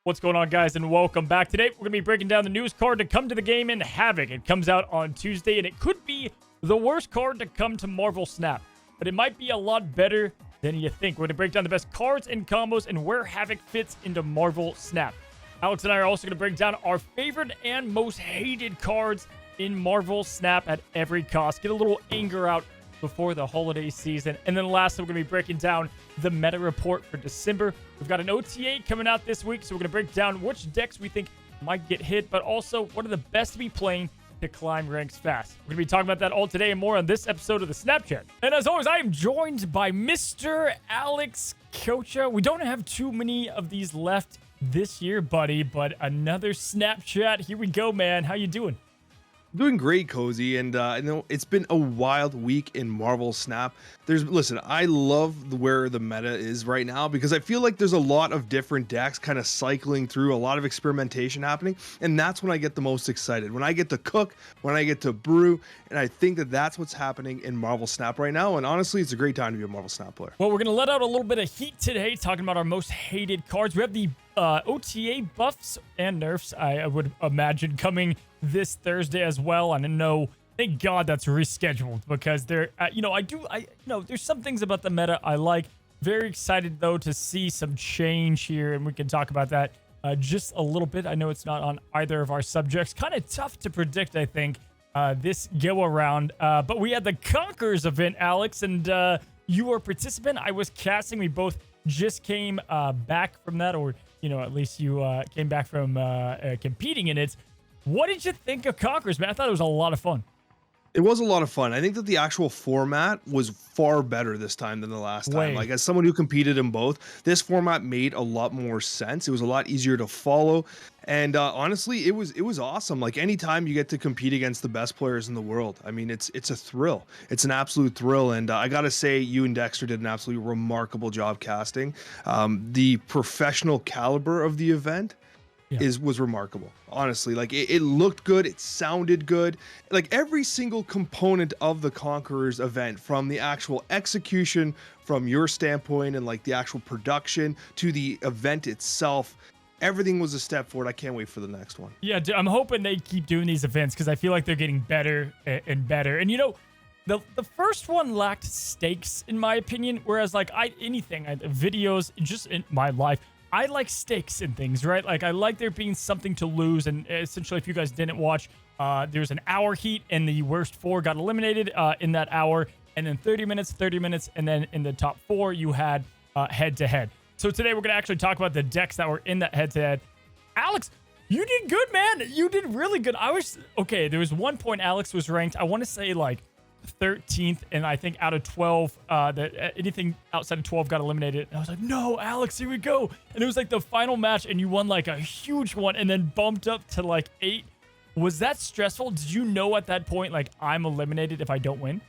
What's going on, guys, and welcome back. Today, we're going to be breaking down the newest card to come to the game in Havoc. It comes out on Tuesday, and it could be the worst card to come to Marvel Snap, but it might be a lot better than you think. We're going to break down the best cards and combos and where Havoc fits into Marvel Snap. Alex and I are also going to break down our favorite and most hated cards in Marvel Snap at every cost. Get a little anger out before the holiday season. And then lastly, we're going to be breaking down the meta report for December. We've got an OTA coming out this week, so we're going to break down which decks we think might get hit, but also what are the best to be playing to climb ranks fast. We're going to be talking about that all today and more on this episode of the Snapchat. And as always, I am joined by Mr. Alex Coccia. We don't have too many of these left this year, buddy, but another Snapchat. Here we go, man. How you doing? Doing great, Cozy, and I know it's been a wild week in Marvel Snap. Listen, I love where the meta is right now because I feel like there's a lot of different decks kind of cycling through, a lot of experimentation happening, and that's when I get the most excited. When I get to cook, when I get to brew, and I think that that's what's happening in Marvel Snap right now, and honestly, it's a great time to be a Marvel Snap player. Well, we're going to let out a little bit of heat today, talking about our most hated cards. We have the OTA buffs and nerfs, I would imagine, coming this Thursday as well. And I know, thank God that's rescheduled because there, there's some things about the meta I like. Very excited though to see some change here, and we can talk about that just a little bit. I know it's not on either of our subjects. Kind of tough to predict, I think, this go around. But we had the Conquerors event, Alex, and you were a participant. I was casting. We both just came back from that, or at least you came back from competing in it. What did you think of Conquerors, man? I thought it was a lot of fun. It was a lot of fun. I think that the actual format was far better this time than the last time. Like, as someone who competed in both, this format made a lot more sense. It was a lot easier to follow. And honestly, it was awesome. Like, anytime you get to compete against the best players in the world, I mean, it's a thrill. It's an absolute thrill. And I got to say, you and Dexter did an absolutely remarkable job casting. The professional caliber of the event was remarkable. Honestly, like it looked good, it sounded good. Like every single component of the Conquerors event, from the actual execution from your standpoint and like the actual production to the event itself, everything was a step forward. I can't wait for the next one. Yeah, I'm hoping they keep doing these events because I feel like they're getting better and better. And the first one lacked stakes in my opinion, whereas like videos just in my life, I like stakes in things, right? Like, I like there being something to lose. And essentially, if you guys didn't watch, there's an hour heat, and the worst four got eliminated in that hour. And then 30 minutes, and then in the top four, you had head-to-head. So today, we're going to actually talk about the decks that were in that head-to-head. Alex, you did good, man. You did really good. There was one point Alex was ranked, I want to say, like, 13th, and I think out of 12 anything outside of 12 got eliminated. And I was like, no, Alex, here we go. And it was like the final match, and you won like a huge one and then bumped up to like 8. Was that stressful? Did you know at that point, like, I'm eliminated if I don't win?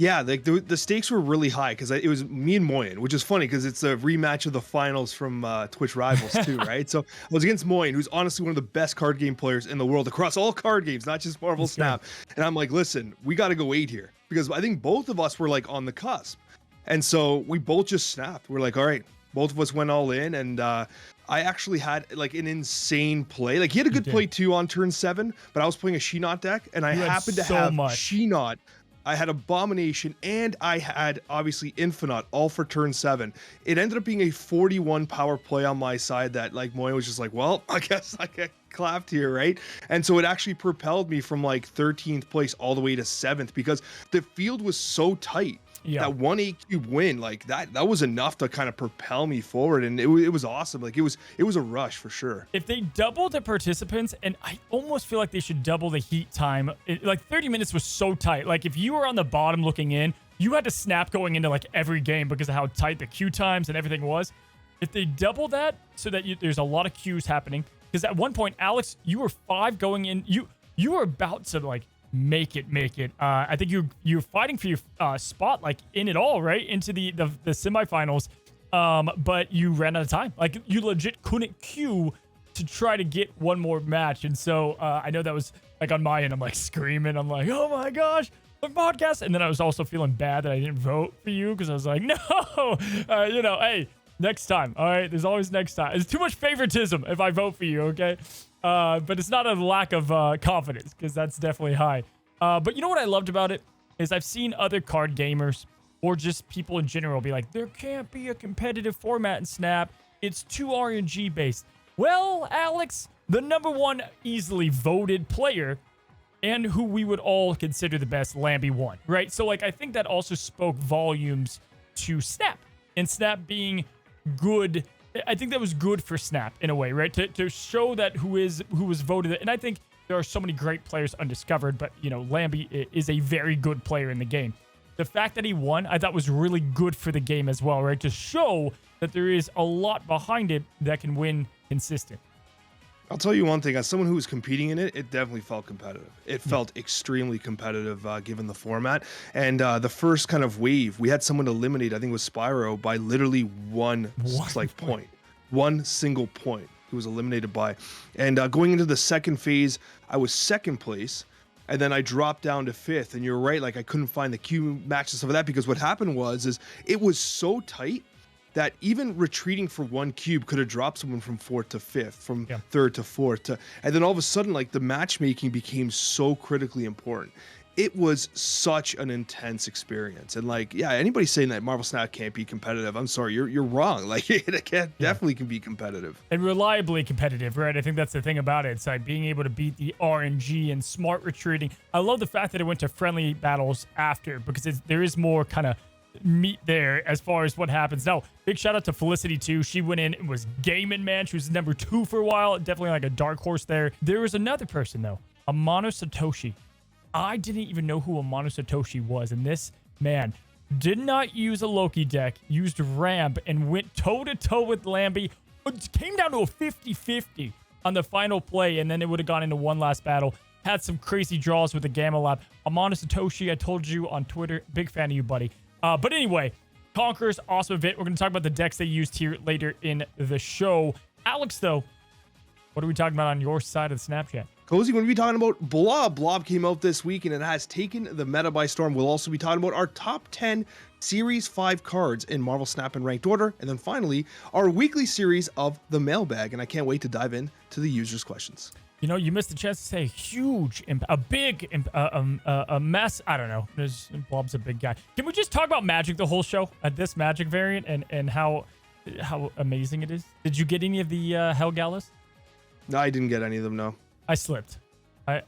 Yeah, like the stakes were really high because it was me and Moyen, which is funny because it's a rematch of the finals from Twitch Rivals too, right? So I was against Moyen, who's honestly one of the best card game players in the world across all card games, not just Marvel Snap. And I'm like, listen, we got to go 8 here because I think both of us were like on the cusp. And so we both just snapped. We're like, all right, both of us went all in. And I actually had like an insane play. Like, he had a good play too on turn 7, but I was playing a She-Not deck, and I happened to have She-Not. I had Abomination, and I had, obviously, Infinite, all for turn 7. It ended up being a 41 power play on my side that, like, Moyen was just like, well, I guess I get clapped here, right? And so it actually propelled me from, like, 13th place all the way to 7th because the field was so tight. Yeah. That 1 8-cube win, like that was enough to kind of propel me forward, and it was awesome. Like, it was a rush for sure. If they doubled the participants, and I almost feel like they should double the heat time. Like 30 minutes was so tight. Like, if you were on the bottom looking in, you had to snap going into like every game because of how tight the queue times and everything was. If they double that so that there's a lot of queues happening, because at one point, Alex, you were 5 going in. You were about to like make it. I think you're fighting for your spot, like, in it all, right, into the semifinals. But you ran out of time. Like, you legit couldn't queue to try to get one more match. And so I know that was like on my end. I'm like screaming. I'm like, oh my gosh, the podcast. And then I was also feeling bad that I didn't vote for you because I was like, no, hey, Next time. All right. There's always next time. It's too much favoritism if I vote for you. Okay. But it's not a lack of confidence, because that's definitely high. But you know what I loved about it is I've seen other card gamers or just people in general be like, there can't be a competitive format in Snap. It's too RNG based. Well, Alex, the #1 easily voted player and who we would all consider the best, Lambie won, right? So like, I think that also spoke volumes to Snap, and Snap being good. I think that was good for Snap in a way, right? To show that who was voted. And I think there are so many great players undiscovered, but you know, Lambie is a very good player in the game. The fact that he won, I thought was really good for the game as well, right? To show that there is a lot behind it that can win consistent. I'll tell you one thing, as someone who was competing in it, it definitely felt competitive. It felt extremely competitive given the format. And the first kind of wave, we had someone eliminate, I think it was Spyro, by literally one point. One single point he was eliminated by. And going into the second phase, I was second place. And then I dropped down to 5th. And you're right, like I couldn't find the Q match and stuff like that, because what happened was it was so tight that even retreating for 1 cube could have dropped someone from 4th to 5th, from 3rd to 4th. And then all of a sudden, like the matchmaking became so critically important. It was such an intense experience. And like, yeah, anybody saying that Marvel Snap can't be competitive, I'm sorry, you're wrong. Like it definitely can be competitive. And reliably competitive, right? I think that's the thing about it. It's like being able to beat the RNG and smart retreating. I love the fact that it went to friendly battles after, because there is more kind of meat there as far as what happens. Now, big shout out to Felicity too. She went in and was gaming, man. She was #2 for a while. Definitely like a dark horse there. There was another person though, Amano Satoshi. I didn't even know who Amano Satoshi was. And this man did not use a Loki deck, used ramp and went toe to toe with Lambie. It came down to a 50-50 on the final play. And then it would have gone into one last battle. Had some crazy draws with the Gamma Lab. Amano Satoshi, I told you on Twitter, big fan of you, buddy. But anyway, Conquerors, awesome event. We're going to talk about the decks they used here later in the show. Alex, though, what are we talking about on your side of the Snapchat? Cozy, we're going to be talking about Blob. Blob came out this week and it has taken the meta by storm. We'll also be talking about our top 10 Series 5 cards in Marvel Snap in ranked order. And then finally, our weekly series of the mailbag. And I can't wait to dive into the users' questions. You know, you missed a chance to say huge, a big, a mess. I don't know. Blob's a big guy. Can we just talk about Magic the whole show at this Magic variant and how amazing it is? Did you get any of the Hell Galas? No, I didn't get any of them, no. I slipped. I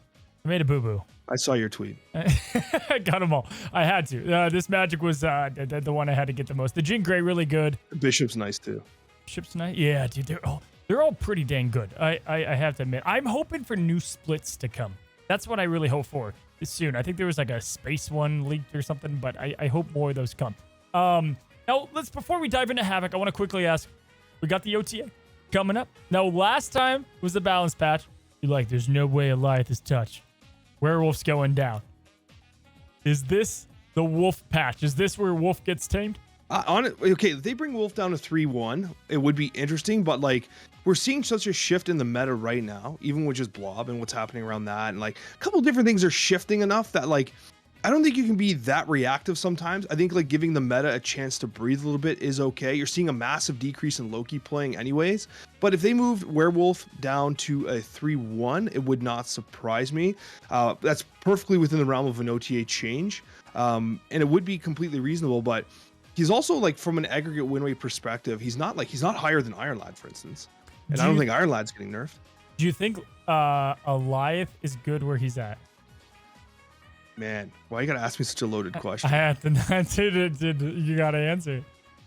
made a boo-boo. I saw your tweet. I got them all. I had to. This Magic was the one I had to get the most. The Jean Grey, really good. Bishop's nice, too. Bishop's nice? Yeah, dude. They're all pretty dang good. I have to admit. I'm hoping for new splits to come. That's what I really hope for soon. I think there was like a space one leaked or something, but I hope more of those come. Now, before we dive into Havoc, I want to quickly ask, we got the OTA coming up. Now, last time was the balance patch. You're like, there's no way Eliath is touched. Werewolf's going down. Is this the Wolf patch? Is this where Wolf gets tamed? Okay, if they bring Wolf down to 3-1, it would be interesting, but like we're seeing such a shift in the meta right now, even with just Blob and what's happening around that, and like a couple different things are shifting enough that like I don't think you can be that reactive sometimes. I think like giving the meta a chance to breathe a little bit is okay. You're seeing a massive decrease in Loki playing anyways, but if they moved Werewolf down to a 3-1, it would not surprise me. That's perfectly within the realm of an OTA change, and it would be completely reasonable, but he's also like from an aggregate win rate perspective, he's not higher than Iron Lad, for instance. And I don't think Iron Lad's getting nerfed. Do you think Eliath is good where he's at? Man, why you gotta ask me such a loaded question? I had to. You gotta answer.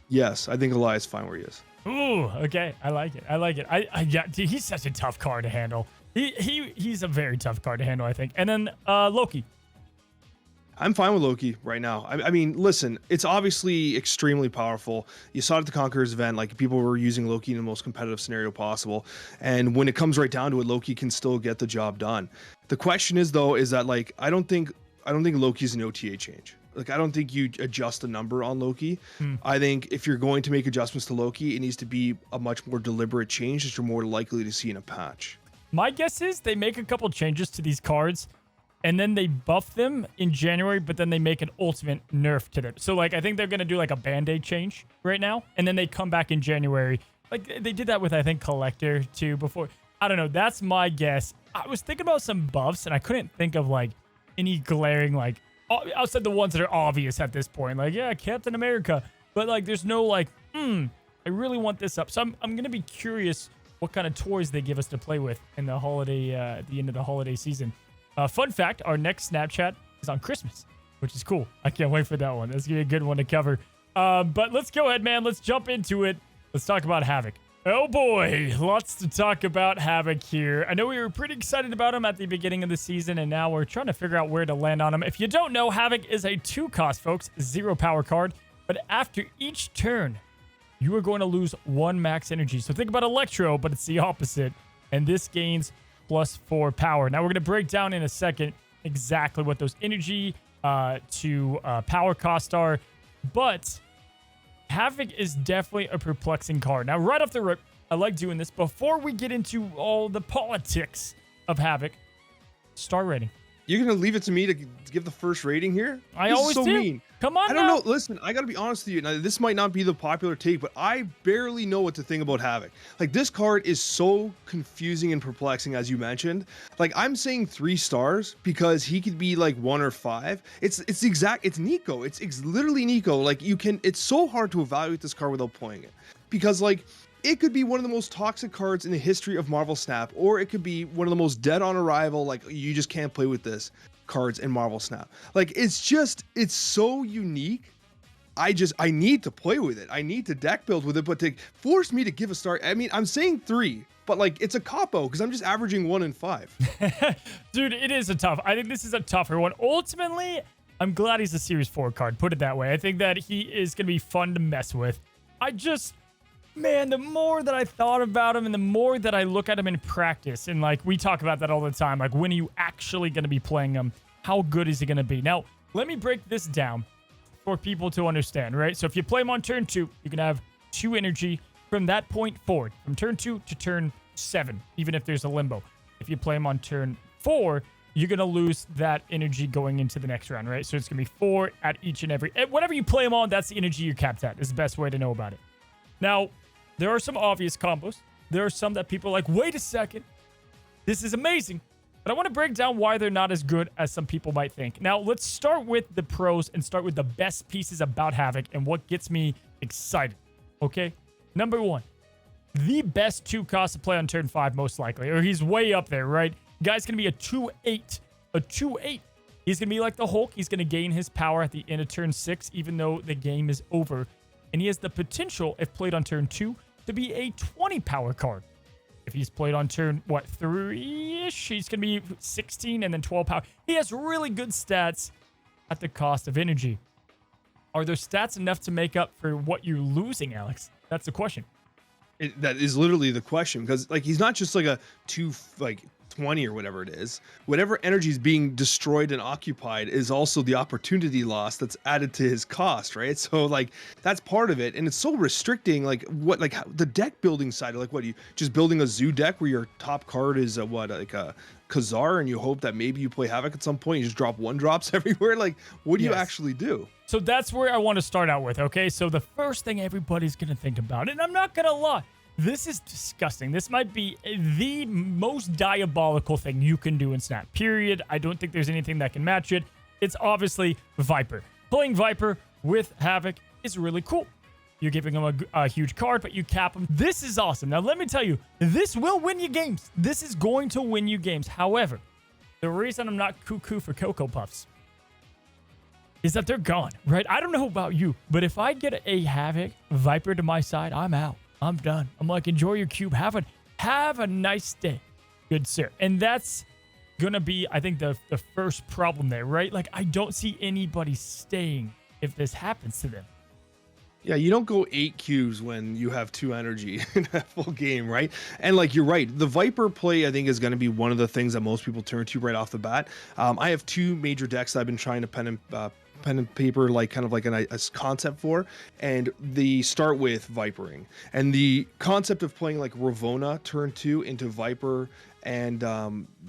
Yes, I think Eliath's fine where he is. Ooh, okay. I like it. Yeah, dude, he's such a tough card to handle. He's a very tough card to handle, I think. And then Loki. I'm fine with Loki right now. I mean, listen, it's obviously extremely powerful. You saw it at the Conquerors event, like people were using Loki in the most competitive scenario possible. And when it comes right down to it, Loki can still get the job done. The question is though, is that like, I don't think Loki's an OTA change. Like, I don't think you adjust a number on Loki. I think if you're going to make adjustments to Loki, it needs to be a much more deliberate change that you're more likely to see in a patch. My guess is they make a couple changes to these cards and then they buff them in January, but then they make an ultimate nerf to them. So like I think they're gonna do like a band-aid change right now, and then they come back in January. Like they did that with I think Collector too before. I don't know. That's my guess. I was thinking about some buffs, and I couldn't think of like any glaring like outside the ones that are obvious at this point. Like yeah, Captain America, but like there's no like I really want this up. So I'm gonna be curious what kind of toys they give us to play with in the holiday at the end of the holiday season. Fun fact, our next Snapchat is on Christmas, which is cool. I can't wait for that one. That's gonna be a good one to cover. But let's go ahead, man. Let's jump into it. Let's talk about Havoc. Oh boy, lots to talk about Havoc here. I know we were pretty excited about him at the beginning of the season, and now we're trying to figure out where to land on him. If you don't know, Havoc is a 2-cost, folks, 0 power card. But after each turn, you are going to lose 1 max energy. So think about Electro, but it's the opposite. And this gains +4 power. Now we're going to break down in a second exactly what those energy to power costs are. But Havoc is definitely a perplexing card. Now, right off the rip, I like doing this. Before we get into all the politics of Havoc, star rating. You're gonna leave it to me to give the first rating here? I This is always so do. mean. Come on I don't now. know. Listen, I gotta be honest with you. Now, this might not be the popular take, but I barely know what to think about Havoc. Like, this card is so confusing and perplexing, as you mentioned. Like, I'm saying 3 stars because he could be like 1 or 5. It's Nico. It's literally Nico. Like, it's so hard to evaluate this card without playing it, because like it could be one of the most toxic cards in the history of Marvel Snap, or it could be one of the most dead on arrival, like you just can't play with this cards in Marvel Snap. Like it's so unique. I need to play with it. I need to deck build with it, but to force me to give a star, I mean, I'm saying 3, but like it's a cop-out because I'm just averaging 1 and 5. Dude, it is I think this is a tougher one. Ultimately, I'm glad he's a Series 4 card, put it that way. I think that he is going to be fun to mess with. Man, the more that I thought about him and the more that I look at him in practice, and like we talk about that all the time, like when are you actually going to be playing him? How good is he going to be? Now, let me break this down for people to understand, right? So if you play him on turn 2, you can have 2 energy from that point forward, from turn 2 to turn 7, even if there's a limbo. If you play him on turn 4, you're going to lose that energy going into the next round, right? So it's going to be 4 at each and every... Whatever you play him on, that's the energy you're capped at, is the best way to know about it. Now, there are some obvious combos. There are some that people are like, wait a second, this is amazing. But I want to break down why they're not as good as some people might think. Now, let's start with the pros and start with the best pieces about Havoc and what gets me excited, okay? Number 1, the best 2-cost to play on turn 5, most likely, or he's way up there, right? Guy's going to be a 2/8. A 2/8. He's going to be like the Hulk. He's going to gain his power at the end of turn 6, even though the game is over. And he has the potential, if played on turn 2, to be a 20 power card. If he's played on turn, 3-ish, he's going to be 16 and then 12 power. He has really good stats at the cost of energy. Are those stats enough to make up for what you're losing, Alex? That's the question. That is literally the question, because like he's not just like a 20 or whatever it is. Whatever energy is being destroyed and occupied is also the opportunity loss that's added to his cost, right? So like that's part of it, and it's so restricting. Like the deck building side, like what, you just building a zoo deck where your top card is a Khazar, and you hope that maybe you play Havoc at some point. You just drop 1-drops everywhere. Like what do you actually do? So that's where I want to start out with. Okay, so the first thing everybody's gonna think about, and I'm not gonna lie, this is disgusting. This might be the most diabolical thing you can do in Snap, period. I don't think there's anything that can match it. It's obviously Viper. Playing Viper with Havoc is really cool. You're giving him a huge card, but you cap him. This is awesome. Now, let me tell you, this will win you games. This is going to win you games. However, the reason I'm not cuckoo for Cocoa Puffs is that they're gone, right? I don't know about you, but if I get a Havoc Viper to my side, I'm out. I'm done. I'm like, enjoy your cube. Have a nice day, good sir. And that's gonna be, I think, the first problem there, right? Like, I don't see anybody staying if this happens to them. Yeah, you don't go 8 cubes when you have 2 energy in a full game, right? And like you're right, the Viper play I think is going to be one of the things that most people turn to right off the bat. I have 2 major decks that I've been trying to pen and paper, like kind of like a concept for, and they start with Vipering. And the concept of playing like Ravona turn 2 into Viper and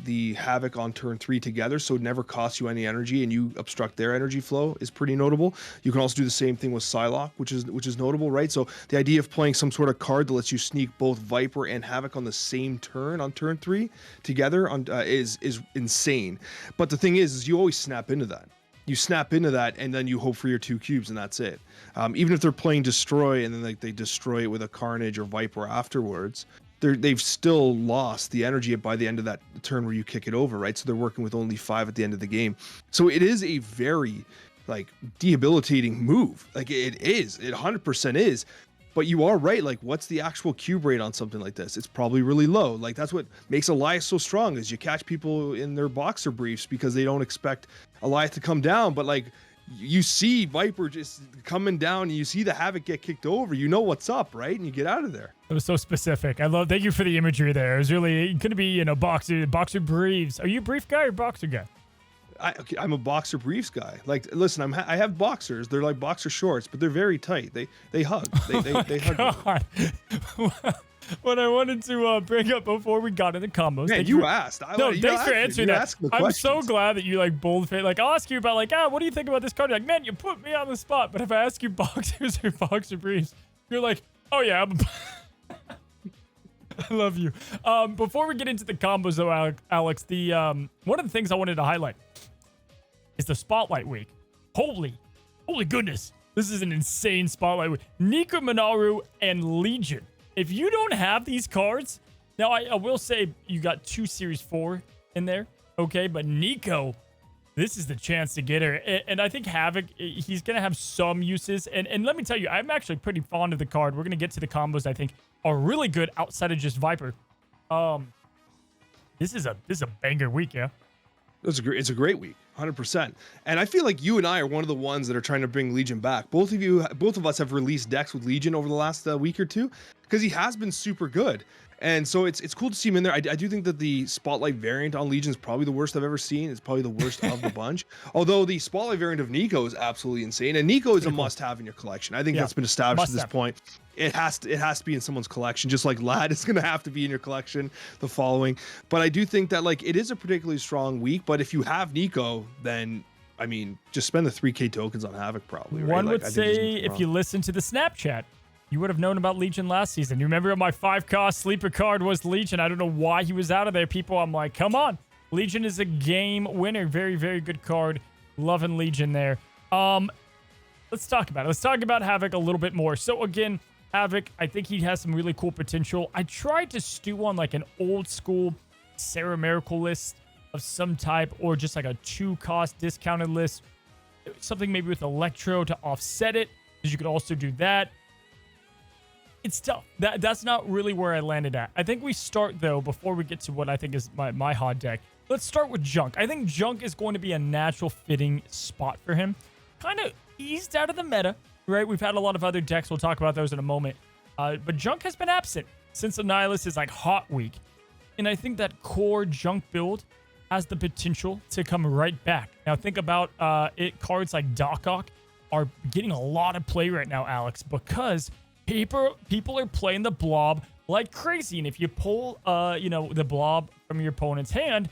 the Havoc on turn 3 together, so it never costs you any energy and you obstruct their energy flow, is pretty notable. You can also do the same thing with Psylocke, which is notable, right? So the idea of playing some sort of card that lets you sneak both Viper and Havoc on the same turn on turn 3 together is insane. But the thing is you always snap into that. You snap into that and then you hope for your 2 cubes and that's it. Even if they're playing Destroy and then like they destroy it with a Carnage or Viper afterwards, they've still lost the energy by the end of that turn where you kick it over, right? So they're working with only 5 at the end of the game. So it is a very like debilitating move. Like it 100% is. But you are right. Like, what's the actual cube rate on something like this? It's probably really low. Like, that's what makes Elias so strong, is you catch people in their boxer briefs because they don't expect Elias to come down. But like, you see Viper just coming down and you see the Havoc get kicked over, you know what's up, right? And you get out of there. It was so specific. Thank you for the imagery there. It was really, it could be, you know, boxer briefs. Are you a brief guy or boxer guy? I'm a boxer briefs guy. Like, listen, I have boxers. They're like boxer shorts, but they're very tight. They hug. They hug. What I wanted to bring up before we got into combos. Man, you asked. Thanks for answering that. I'm so glad that you like boldface. Like, I'll ask you about like, what do you think about this card? You're like, man, you put me on the spot. But if I ask you boxers or boxer briefs, you're like, oh yeah, I love you. Before we get into the combos though, Alex, the one of the things I wanted to highlight is the Spotlight Week. Holy goodness. This is an insane Spotlight Week. Nico Minoru and Legion. If you don't have these cards, now I will say you got 2 Series 4 in there, okay? But Nico, this is the chance to get her. And I think Havoc, he's going to have some uses. And let me tell you, I'm actually pretty fond of the card. We're going to get to the combos I think are really good outside of just Viper. This is a banger week, yeah? It's a great week. 100%. And I feel like you and I are one of the ones that are trying to bring Legion back. Both of us have released decks with Legion over the last week or two because he has been super good. And so it's cool to see him in there. I do think that the Spotlight variant on Legion is probably the worst I've ever seen. It's probably the worst of the bunch. Although the Spotlight variant of Nico is absolutely insane. And Nico is a must-have in your collection. I think that's been established at this point. It has to be in someone's collection, just like Lad is going to have to be in your collection the following. But I do think that like it is a particularly strong week. But if you have Nico, then I mean, just spend the 3K tokens on Havoc probably. Right? One would say if you listen to the Snapchat, you would have known about Legion last season. You remember my 5-cost sleeper card was Legion. I don't know why he was out of there, people. I'm like, come on. Legion is a game winner. Very, very good card. Loving Legion there. Let's talk about it. Let's talk about Havoc a little bit more. So again, Havoc, I think he has some really cool potential. I tried to stew on like an old school Sarah Miracle list of some type, or just like a 2-cost discounted list. Something maybe with Electro to offset it, because you could also do that. It's tough. That's not really where I landed at. I think we start, though, before we get to what I think is my hot deck. Let's start with Junk. I think Junk is going to be a natural fitting spot for him. Kind of eased out of the meta, right? We've had a lot of other decks. We'll talk about those in a moment. But Junk has been absent since Annihilus is like hot week. And I think that core Junk build has the potential to come right back. Now, think about cards like Doc are getting a lot of play right now, Alex, because people are playing the blob like crazy. And if you pull, the blob from your opponent's hand,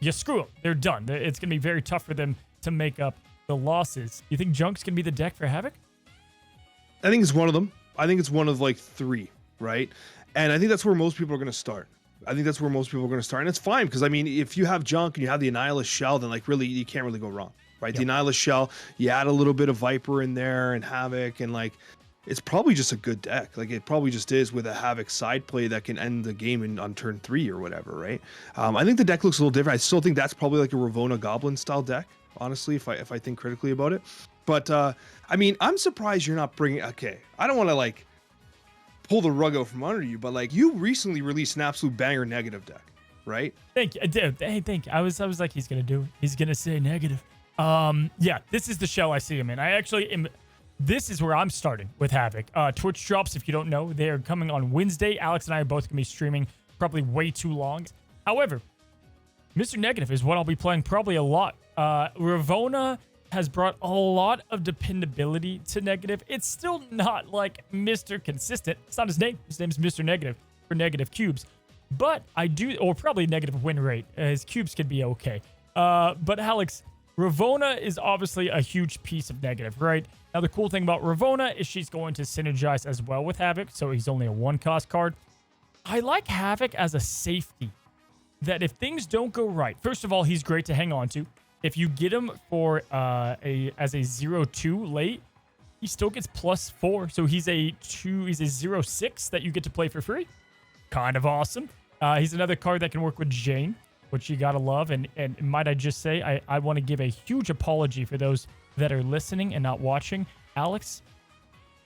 you screw them. They're done. It's going to be very tough for them to make up the losses. You think Junk's going to be the deck for Havoc? I think it's one of them. I think it's one of like 3, right? And I think that's where most people are going to start. And it's fine because, I mean, if you have Junk and you have the Annihilus shell, then like really, you can't really go wrong, right? Yep. The Annihilus shell, you add a little bit of Viper in there and Havoc, and like, it's probably just a good deck. Like, it probably just is with a Havoc side play that can end the game on turn 3 or whatever, right? I think the deck looks a little different. I still think that's probably like a Ravona Goblin style deck, honestly, if I think critically about it. But, I mean, I'm surprised you're not bringing... Okay, I don't want to, like, pull the rug out from under you, but, like, you recently released an absolute banger negative deck, right? Thank you. Hey, thank you. I was like, he's going to do it. He's going to say negative. Yeah, this is the shell I see him in. I actually am... This is where I'm starting with Havoc. Twitch drops, if you don't know, they're coming on Wednesday. Alex and I are both going to be streaming probably way too long. However, Mr. Negative is what I'll be playing probably a lot. Ravona has brought a lot of dependability to Negative. It's still not like Mr. Consistent. It's not his name. His name's Mr. Negative for negative cubes. But I do, or probably negative win rate. His cubes could be okay. But Alex, Ravona is obviously a huge piece of Negative, right? Now, the cool thing about Ravona is she's going to synergize as well with Havoc, so he's only a 1-cost card. I like Havoc as a safety, that if things don't go right, first of all, he's great to hang on to. If you get him for as a 0-2 late, he still gets +4, so he's a 0-6 that you get to play for free. Kind of awesome. He's another card that can work with Jane, which you gotta love. And might I just say, I want to give a huge apology for those that are listening and not watching. Alex,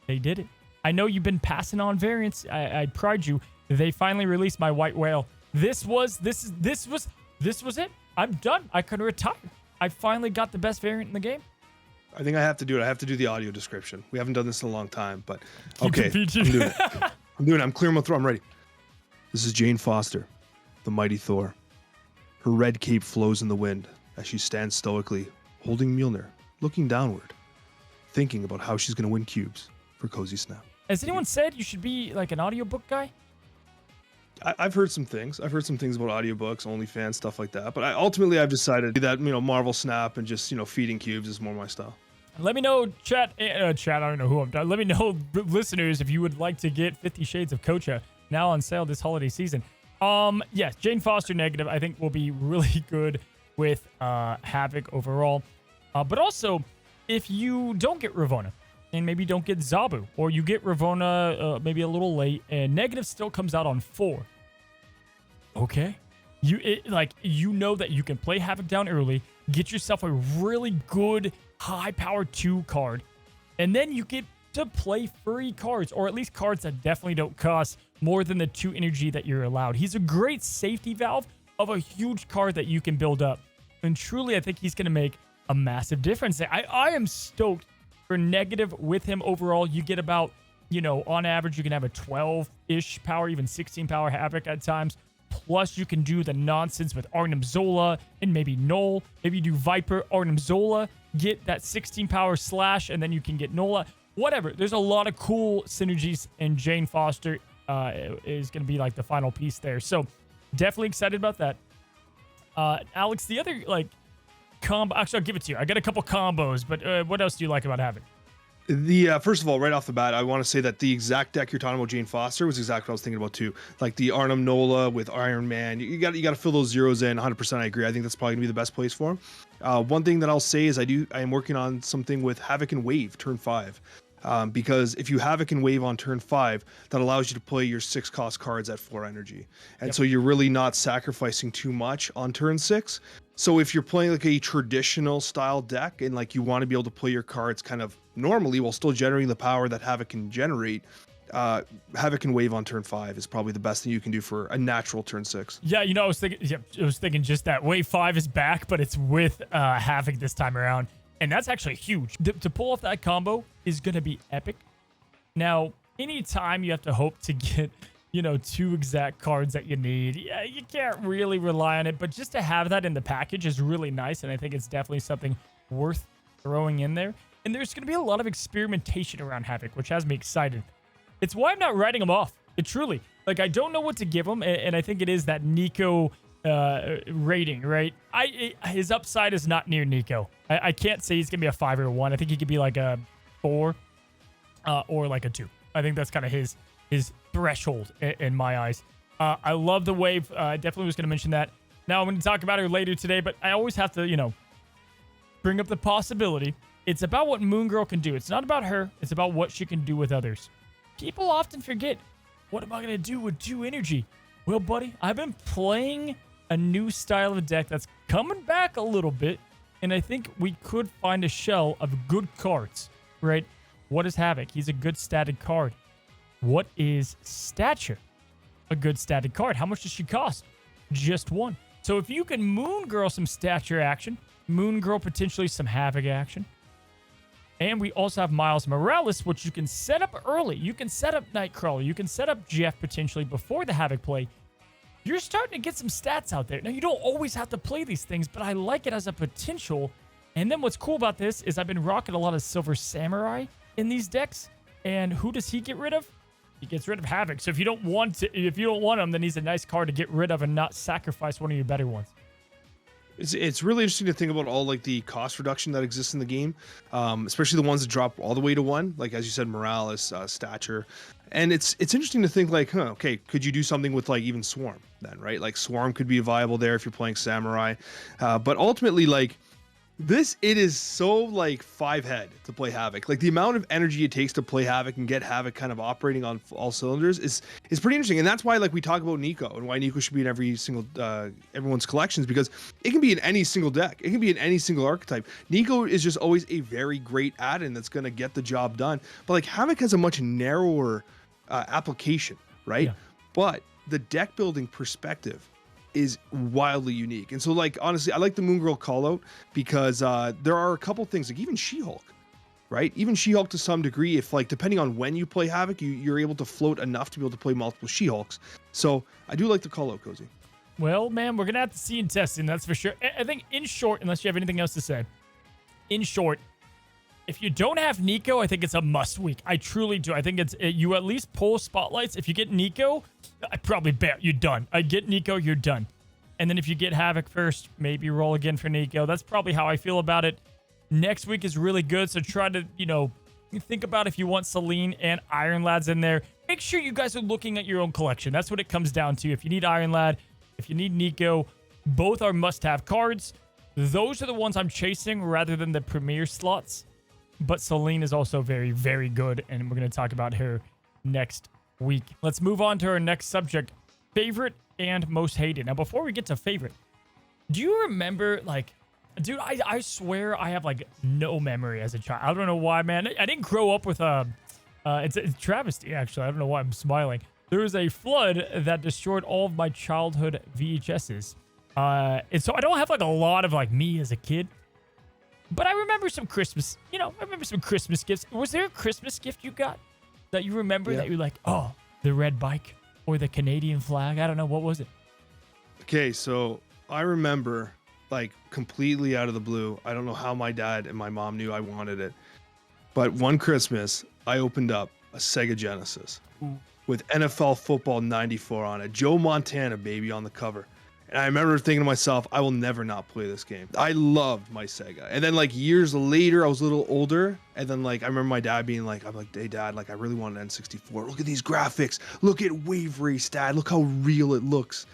they did it. I know you've been passing on variants. I pride you. They finally released my white whale. This was it. I'm done. I could retire. I finally got the best variant in the game. I think I have to do it. I have to do the audio description. We haven't done this in a long time, but okay. I'm doing it. I'm clearing my throat. I'm ready. This is Jane Foster, the mighty Thor. Her red cape flows in the wind as she stands stoically, holding Mjolnir, looking downward, thinking about how she's going to win cubes for Cozy Snap. Has anyone said you should be like an audiobook guy? I've heard some things. I've heard some things about audiobooks, OnlyFans, stuff like that. But ultimately, I've decided that, Marvel Snap and just, feeding cubes is more my style. Let me know, chat. I don't know who I'm done. Let me know, listeners, if you would like to get 50 Shades of Coccia now on sale this holiday season. Yes, Jane Foster Negative, I think, will be really good with Havoc overall. But also, if you don't get Ravona, and maybe don't get Zabu, or you get Ravona maybe a little late, and Negative still comes out on 4. Okay. You know that you can play Havoc down early, get yourself a really good high-powered 2 card, and then you get to play free cards, or at least cards that definitely don't cost more than the 2 energy that you're allowed. He's a great safety valve of a huge card that you can build up. And truly, I think he's going to make a massive difference. I am stoked for Negative with him overall. You get about, on average, you can have a 12-ish power, even 16 power Havoc at times. Plus, you can do the nonsense with Arnim Zola and maybe Null. Maybe you do Viper, Arnim Zola, get that 16 power slash, and then you can get Nola. Whatever. There's a lot of cool synergies, and Jane Foster is going to be like the final piece there. So, definitely excited about that. Alex, the other, combo... Actually, I'll give it to you. I got a couple combos, but what else do you like about Havoc? First of all, right off the bat, I want to say that the exact deck you're talking about, Jane Foster, was exactly what I was thinking about too. Like the Arnim Nola with Iron Man, you got to fill those zeros in. 100%, I agree. I think that's probably gonna be the best place for him. One thing that I'll say is I am working on something with Havoc and Wave turn 5. Because if you Havoc and Wave on turn 5, that allows you to play your 6-cost cards at 4 energy. And so you're really not sacrificing too much on turn 6. So if you're playing like a traditional style deck and you want to be able to play your cards kind of normally while still generating the power that Havoc can generate, Havoc and Wave on turn 5 is probably the best thing you can do for a natural turn 6. Yeah, I was thinking just that Wave 5 is back, but it's with Havoc this time around. And that's actually huge. To pull off that combo is going to be epic. Now, anytime you have to hope to get, 2 exact cards that you need, yeah, you can't really rely on it. But just to have that in the package is really nice. And I think it's definitely something worth throwing in there. And there's going to be a lot of experimentation around Havoc, which has me excited. It's why I'm not writing him off. It truly. I don't know what to give him. And I think it is that Nico rating, right? His upside is not near Nico. I can't say he's gonna be a 5 or a 1. I think he could be like a 4 or like a 2. I think that's kind of his threshold in my eyes. I love the Wave. Definitely was gonna mention that. Now I'm gonna talk about her later today, but I always have to bring up the possibility. It's about what Moon Girl can do. It's not about her. It's about what she can do with others. People often forget, what am I gonna do with 2 energy? Well, buddy, I've been playing a new style of deck that's coming back a little bit, and I think we could find a shell of good cards, right? What is Havoc? He's a good statted card. What is Stature? A good statted card. How much does she cost? Just 1. So if you can Moon Girl some Stature action, Moon Girl potentially some Havoc action, and we also have Miles Morales, which you can set up early. You can set up Nightcrawler. You can set up Jeff potentially before the Havoc play. You're starting to get some stats out there. Now, you don't always have to play these things, but I like it as a potential And then what's cool about this is I've been rocking a lot of Silver Samurai in these decks. And who does he get rid of? He gets rid of Havoc. So if you don't want him, then he's a nice card to get rid of and not sacrifice one of your better ones. It's really interesting to think about all like the cost reduction that exists in the game, especially the ones that drop all the way to 1, like as you said, Morales, Stature, and it's interesting to think like, okay, could you do something with like even Swarm then, right? Like Swarm could be viable there if you're playing Samurai, but ultimately like. It is so like 5-head to play Havoc. Like the amount of energy it takes to play Havoc and get Havoc kind of operating on all cylinders is pretty interesting. And that's why like we talk about Nico and why Nico should be in every single everyone's collections, because it can be in any single deck. It can be in any single archetype. Nico is just always a very great add-in that's going to get the job done. But like Havoc has a much narrower application, right? Yeah. But the deck building perspective is wildly unique. And so like honestly, I like the Moon Girl call out because there are a couple things like even She-Hulk, right? Even She-Hulk to some degree, if like depending on when you play Havoc, you're able to float enough to be able to play multiple She-Hulks. So I do like the call out, Cozy. Well, man, we're gonna have to see in testing, that's for sure. I think in short, unless you have anything else to say, in short, if you don't have Nico, I think it's a must week. I truly do. I think you at least pull spotlights. If you get Nico, I probably bet you're done. I get Nico, you're done. And then if you get Havoc first, maybe roll again for Nico. That's probably how I feel about it. Next week is really good, so try to, think about if you want Celine and Iron Lads in there. Make sure you guys are looking at your own collection. That's what it comes down to. If you need Iron Lad, if you need Nico, both are must-have cards. Those are the ones I'm chasing rather than the premier slots. But Celine is also very, very good, and we're going to talk about her next week. Let's move on to our next subject, favorite and most hated. Now, before we get to favorite, do you remember, like, dude, I swear I have, like, no memory as a child. I don't know why, man. I didn't grow up with it's a travesty, actually. I don't know why I'm smiling. There was a flood that destroyed all of my childhood VHSs. And so I don't have, like, a lot of, like, me as a kid. But I remember some Christmas, I remember some Christmas gifts. Was there a Christmas gift you got that you remember that you're like, oh, the red bike or the Canadian flag? I don't know. What was it? Okay, so I remember, like, completely out of the blue. I don't know how my dad and my mom knew I wanted it. But one Christmas, I opened up a Sega Genesis with NFL Football 94 on it. Joe Montana, baby, on the cover. And I remember thinking to myself, I will never not play this game. I loved my Sega. And then like years later, I was a little older. And then like, I remember my dad being like, I'm like, hey dad, like I really want an N64. Look at these graphics. Look at Wave Race, dad. Look how real it looks.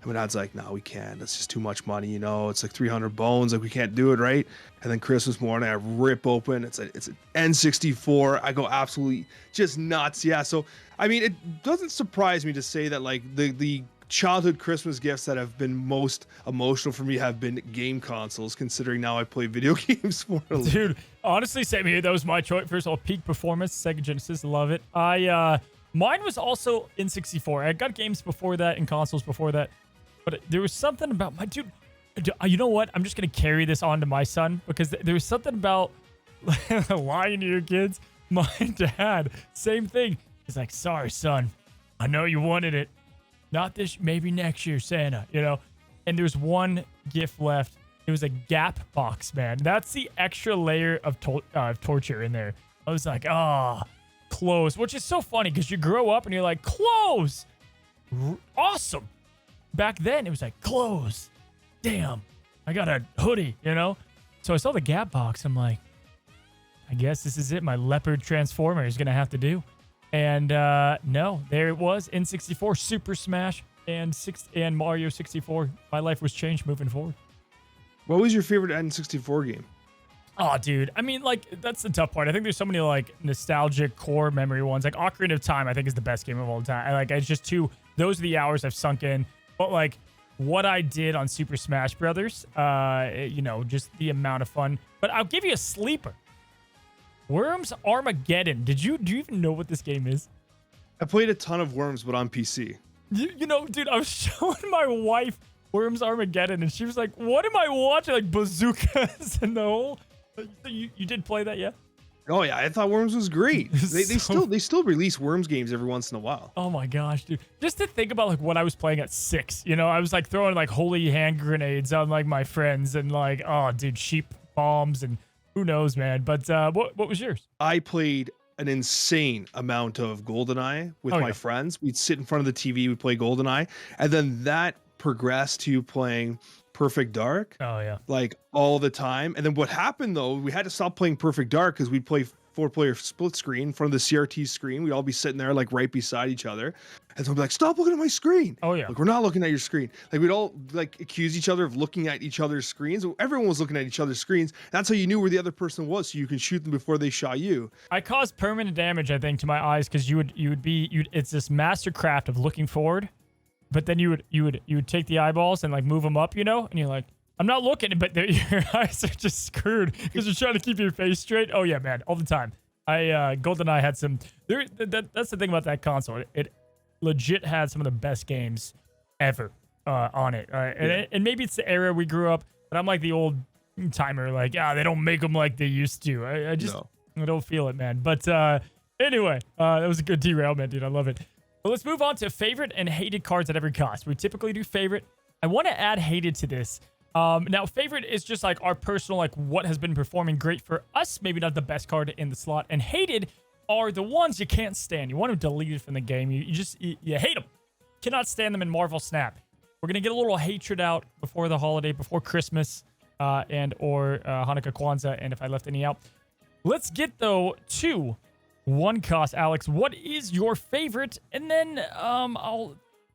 And my dad's like, no, we can't. That's just too much money. It's like 300 bones. Like we can't do it, right? And then Christmas morning, I rip open. It's an N64. I go absolutely just nuts. Yeah. So, I mean, it doesn't surprise me to say that like the childhood Christmas gifts that have been most emotional for me have been game consoles, considering now I play video games for a living. Dude, honestly, same here. That was my choice. First of all, peak performance, Sega Genesis, love it. Mine was also N64. I got games before that and consoles before that, but there was something about my dude. You know what? I'm just gonna carry this on to my son because there was something about lying to your kids. My dad, same thing. He's like, sorry, son. I know you wanted it. Not this, maybe next year, Santa, And there's one gift left. It was a Gap box, man. That's the extra layer of torture in there. I was like, clothes, which is so funny because you grow up and you're like, clothes, awesome. Back then, it was like, clothes, damn, I got a hoodie, So I saw the Gap box. I'm like, I guess this is it. My leopard transformer is going to have to do. And no, there it was, N64, Super Smash, and Mario 64. My life was changed moving forward. What was your favorite N64 game? Oh, dude. I mean, like, that's the tough part. I think there's so many, like, nostalgic core memory ones. Like, Ocarina of Time, I think, is the best game of all time. It's just those are the hours I've sunk in. But, like, what I did on Super Smash Brothers, just the amount of fun. But I'll give you a sleeper. Worms Armageddon. Do you even know what this game is? I played a ton of Worms, but on PC. Dude, I was showing my wife Worms Armageddon, and she was like, what am I watching? Like, bazookas and the whole... You did play that, yeah? Oh, yeah. I thought Worms was great. They still release Worms games every once in a while. Oh, my gosh, dude. Just to think about, like, what I was playing at 6. I was, like, throwing, like, holy hand grenades on, like, my friends and, like, oh, dude, sheep bombs and who knows, man. But what was yours? I played an insane amount of GoldenEye with Oh, my yeah. friends. We'd sit in front of the TV, we'd play GoldenEye, and then that progressed to playing Perfect Dark Oh, yeah. like all the time. And then what happened though, we had to stop playing Perfect Dark because we'd play 4-player split screen in front of the CRT screen. We'd all be sitting there like right beside each other. And someone would be like, stop looking at my screen. Oh, yeah. Like, we're not looking at your screen. Like, we'd all like accuse each other of looking at each other's screens. Everyone was looking at each other's screens. That's how you knew where the other person was, so you can shoot them before they shot you. I caused permanent damage, I think, to my eyes because it's this mastercraft of looking forward, but then you would take the eyeballs and like move them up, and you're like, I'm not looking, but your eyes are just screwed because you're trying to keep your face straight. Oh yeah, man, all the time. GoldenEye had some. That's the thing about that console. It legit had some of the best games ever on it. And maybe it's the era we grew up, but I'm like the old timer. Like, they don't make them like they used to. I just I don't feel it, man. But anyway, that was a good derailment, dude. I love it. But let's move on to favorite and hated cards at every cost. We typically do favorite. I want to add hated to this. Now, favorite is just like our personal, like what has been performing great for us. Maybe not the best card in the slot. And hated are the ones you can't stand. You want to delete it from the game. You hate them. Cannot stand them in Marvel Snap. We're going to get a little hatred out before the holiday, before Christmas, or Hanukkah, Kwanzaa, and if I left any out. Let's get, though, to one cost. Alex, what is your favorite? And then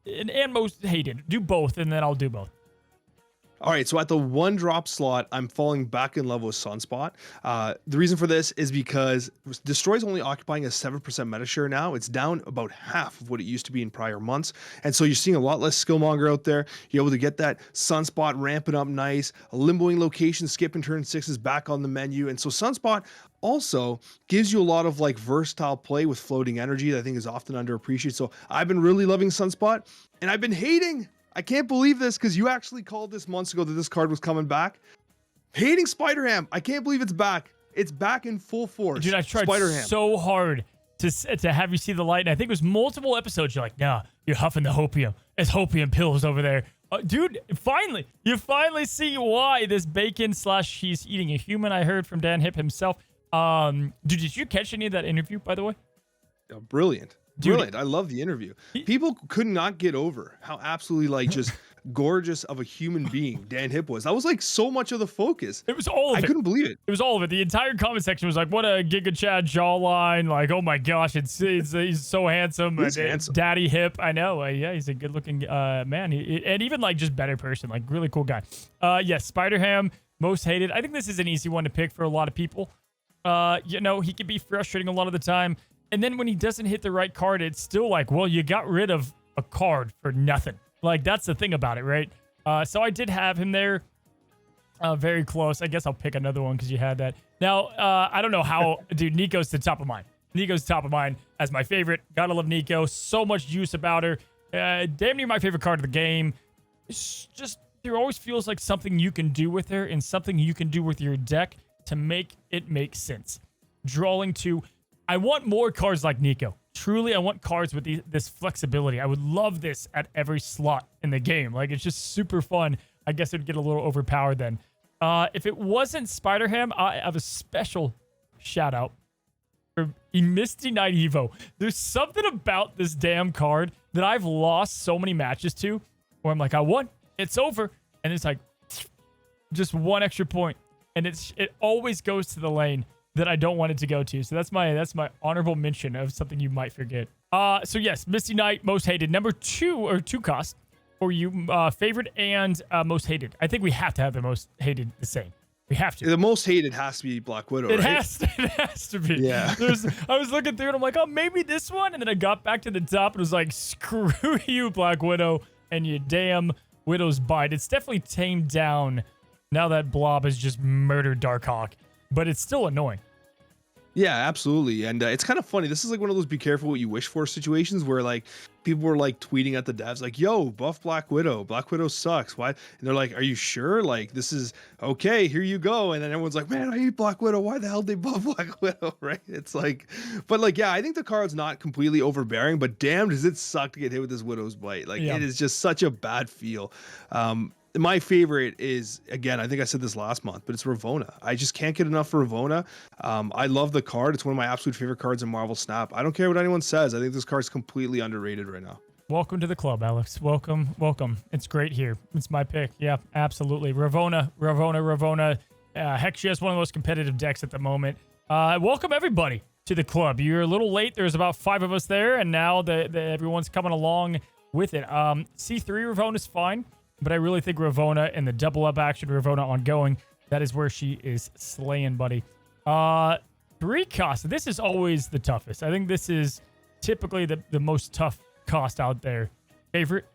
and most hated. Do both, and then I'll do both. All right, so at the 1-drop slot, I'm falling back in love with Sunspot. The reason for this is because Destroy's only occupying a 7% meta share now. It's down about half of what it used to be in prior months. And so you're seeing a lot less Skillmonger out there. You're able to get that Sunspot ramping up nice. A limboing location, skip and turn 6 is back on the menu. And so Sunspot also gives you a lot of like versatile play with floating energy that I think is often underappreciated. So I've been really loving Sunspot, and I've been hating. I can't believe this because you actually called this months ago that this card was coming back. Hating Spider-Ham. I can't believe it's back. It's back in full force. Dude, I tried Spider-Ham. so hard to have you see the light, and I think it was multiple episodes. You're like, nah, you're huffing the hopium. It's hopium pills over there. Dude, you finally see why this bacon / he's eating a human. I heard from Dan Hip himself. Dude, did you catch any of that interview, by the way? Brilliant. Dude, brilliant. I love the interview. People could not get over how absolutely like just gorgeous of a human being Dan Hip was. That was like so much of the focus. It was all of it. I couldn't believe it. It was all of it. The entire comment section was like, what a Giga Chad jawline. Like, oh my gosh, he's so handsome. He's handsome. Daddy Hip. I know. Yeah, he's a good looking man. And even like just better person. Like really cool guy. Yes, Spider-Ham, most hated. I think this is an easy one to pick for a lot of people. He can be frustrating a lot of the time. And then when he doesn't hit the right card, it's still like, well, you got rid of a card for nothing. Like, that's the thing about it, right? So I did have him there. Very close. I guess I'll pick another one because you had that. Now, I don't know how... Dude, Nico's the top of mind. Nico's top of mind as my favorite. Gotta love Nico. So much juice about her. Damn near my favorite card of the game. It's just... There always feels like something you can do with her and something you can do with your deck to make it make sense. Drawing to... I want more cards like Nico. Truly, I want cards with this flexibility. I would love this at every slot in the game. Like, it's just super fun. I guess it would get a little overpowered then. If it wasn't Spider-Ham, I have a special shout out for Misty Knight Evo. There's something about this damn card that I've lost so many matches to where I'm like, I won. It's over. And it's like, just one extra point. And it always goes to the lane that I don't want it to go to. So that's my honorable mention of something you might forget. So yes, Misty Knight, most hated. Number 2 or 2 cost for you, favorite and most hated. I think we have to have the most hated the same. We have to. The most hated has to be Black Widow, It right? has to be. Yeah. I was looking through and I'm like, oh, maybe this one. And then I got back to the top and was like, screw you, Black Widow, and you damn Widow's Bite. It's definitely tamed down now that Blob has just murdered Darkhawk. But it's still annoying. Yeah, absolutely. And it's kind of funny. This is like one of those be careful what you wish for situations where like people were like tweeting at the devs like, yo, buff Black Widow. Black Widow sucks. Why? And they're like, are you sure? Like, this is okay. Here you go. And then everyone's like, man, I hate Black Widow. Why the hell did they buff Black Widow? Right? It's like, but like, yeah, I think the card's not completely overbearing, but damn, does it suck to get hit with this Widow's Bite. Like, It is just such a bad feel. my favorite is, again, I think I said this last month, but it's Ravona. I just can't get enough for Ravona. I love the card. It's one of my absolute favorite cards in Marvel Snap. I don't care what anyone says. I think this card's completely underrated right now. Welcome to the club, Alex. Welcome, welcome. It's great here. It's my pick. Yeah, absolutely. Ravona. Heck, she has one of the most competitive decks at the moment. Welcome, everybody, to the club. You're a little late. There's about 5 of us there, and now everyone's coming along with it. C3 Ravona is fine, but I really think Ravona and the double up action Ravona ongoing, that is where she is slaying, buddy. 3 cost. This is always the toughest. I think this is typically the most tough cost out there. Favorite?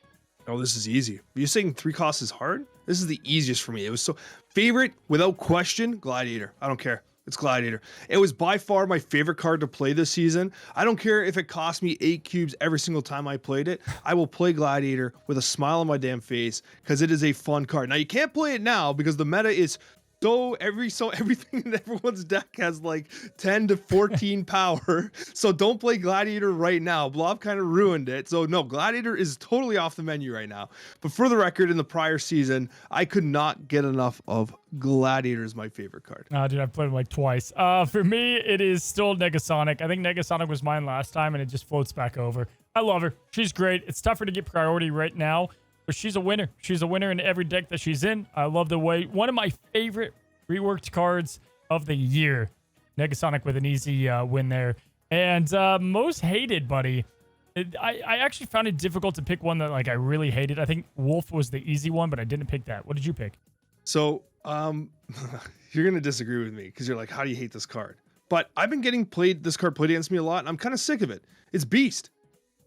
Oh, this is easy. You're saying 3 costs is hard? This is the easiest for me. It was so favorite without question. Gladiator. I don't care. It's Gladiator. It was by far my favorite card to play this season. I don't care if it cost me 8 cubes every single time I played it. I will play Gladiator with a smile on my damn face because it is a fun card. Now you can't play it now because the meta is everything in everyone's deck has like 10 to 14 power. So don't play Gladiator right now. Blob kind of ruined it. So no, Gladiator is totally off the menu right now. But for the record, in the prior season, I could not get enough of Gladiator as my favorite card. Dude, I've played him like twice. For me, it is still Negasonic. I think Negasonic was mine last time, and it just floats back over. I love her. She's great. It's tougher to get priority right now, but she's a winner. She's a winner in every deck that she's in. I love the way. One of my favorite reworked cards of the year. Negasonic with an easy win there. And most hated, buddy. I actually found it difficult to pick one that like I really hated. I think Wolf was the easy one, but I didn't pick that. What did you pick? So, you're going to disagree with me because you're like, how do you hate this card? But I've been getting this card played against me a lot, and I'm kind of sick of it. It's Beast.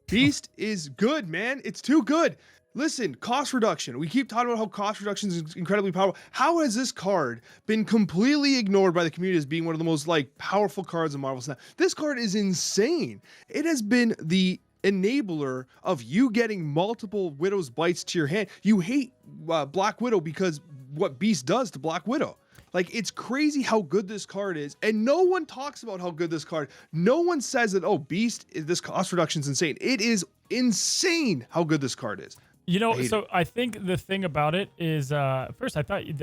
Beast is good, man. It's too good. Listen, cost reduction. We keep talking about how cost reduction is incredibly powerful. How has this card been completely ignored by the community as being one of the most like powerful cards in Marvel Snap? This card is insane. It has been the enabler of you getting multiple Widow's bites to your hand. You hate Black Widow because what Beast does to Black Widow. Like, it's crazy how good this card is, and no one talks about how good this card. No one says that, oh, Beast, this cost reduction is insane. It is insane how good this card is. You know, so I think the thing about it is, first I thought you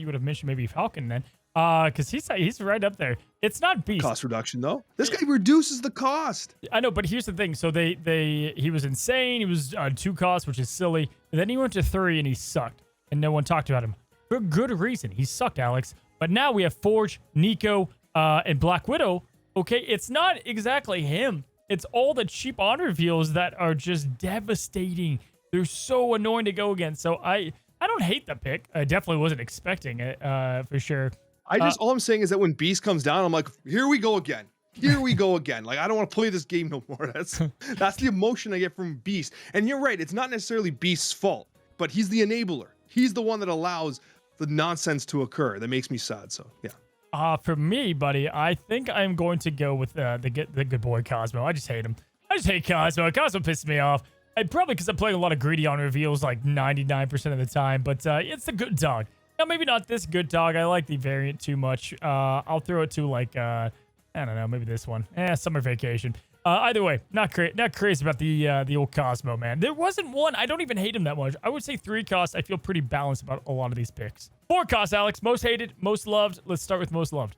would have mentioned maybe Falcon then, because he's right up there. It's not Beast. Cost reduction though. This guy reduces the cost. I know, but here's the thing. So he was insane. He was 2 costs, which is silly. And then he went to 3 and he sucked, and no one talked about him for good reason. He sucked, Alex. But now we have Forge, Nico, and Black Widow. Okay, it's not exactly him. It's all the cheap honor reveals that are just devastating. They're so annoying to go against. So I don't hate the pick. I definitely wasn't expecting it for sure. All I'm saying is that when Beast comes down, I'm like, here we go again. Here we go again. Like, I don't want to play this game no more. That's the emotion I get from Beast. And you're right. It's not necessarily Beast's fault, but he's the enabler. He's the one that allows the nonsense to occur. That makes me sad. So yeah. For me, buddy, I think I'm going to go with the good boy Cosmo. I just hate him. I just hate Cosmo. Cosmo pisses me off. Probably because I'm playing a lot of greedy on reveals like 99% of the time, but it's the good dog. Now, maybe not this good dog. I like the variant too much. I'll throw it to like, I don't know, maybe this one. Summer Vacation. Either way, not crazy about the old Cosmo, man. There wasn't one. I don't even hate him that much. I would say 3 costs. I feel pretty balanced about a lot of these picks. 4 costs, Alex. Most hated, most loved. Let's start with most loved.